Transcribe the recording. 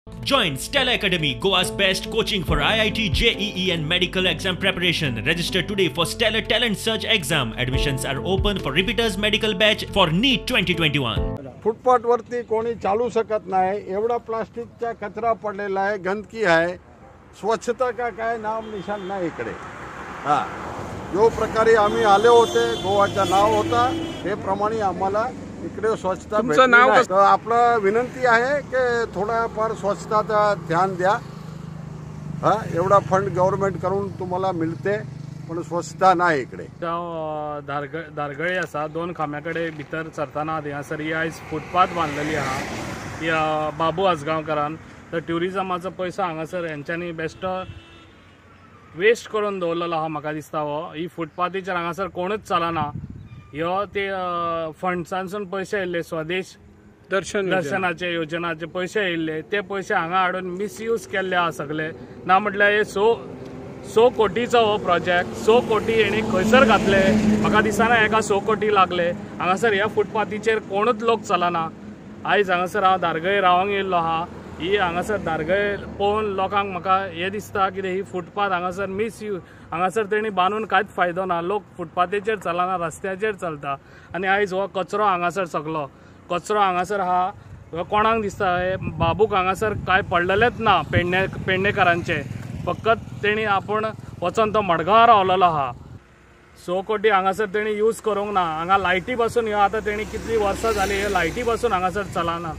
Join Stella Academy, Goa's best coaching for IIT, JEE and medical exam preparation. Register today for Stellar Talent Search exam. Admissions are open for repeaters medical batch for NEET 2021. Footpath वरती कोणी चालू शकत नाही, एवढा प्लास्टिकचा कचरा पडलेला आहे, गंदकी आहे, स्वच्छता का काय नाम निशान नाही इकडे। जो प्रकारे आम्ही आले होते, गोवाचा नाव होता ते प्रमाणे आम्हाला इकडे स्वच्छता तुमचं नाव कसं आपलं विनंती आहे की थोडाफार स्वच्छताचा ध्यान द्या। एवढा फंड गव्हर्नमेंट करून तुम्हाला मिळते पण स्वच्छता नाही इकडे। दारगळे असा दोन खाम्याकडे भितर सरताना हांगासर ही आयज फुटपाथ बांधलेली आहा या बाबू आसगांवकारान। तर ट्युरिजमाचो पैसो हांगासर हेंच्यांनी बेस्ट वेस्ट करून दवरलेलो आहा म्हाका दिसता। ही फुटपाथीचेर हांगासर कोणूच चलना। ह्यो ते फंड्सांसून पैसे येयल्ले स्वदेश दर्शनाचे योजनाचे पैसे येयल्ले ते पैसे हांगा हाडून मिसयूज केल्ले आहा सगळे। ना म्हटल्यार हे 100 कोटीचो हो प्रोजेक्ट 100 कोटी हेणी खंयसर घातले म्हाका दिसना एका 100 कोटी लागले। हांगासर ह्या फुटपाथीचेर कोणूच लोक चलना। आयज हांगासर हांव दारगळे रावंक येयल्लो आहा। ही हांगासर दारगळे पळोवन लोकांक म्हाका हे दिसता की ही फुटपाथ हांगासर मिसयूज हांगासर तेणी बांदून कांयच फायदो ना। लोक फुटपाथेचेर चलना, रस्त्याचेर चलता आनी आयज हो कचरो हांगासर सगळो कचरो हांगासर आहा। कोणाक दिसता हे बाबूक हांगासर काय पडलेलेच ना पेडणेकारांचे, फकत तेणी आपूण वचोन तो मडगांवां रावलेलो आहा। 100 कोटी हांगासर तेणी यूज करूंक ना। हांगा लायटी बसून ह्यो आतां तेणी कितली वर्सां जाली ह्यो लायटी बसून हांगासर चलना।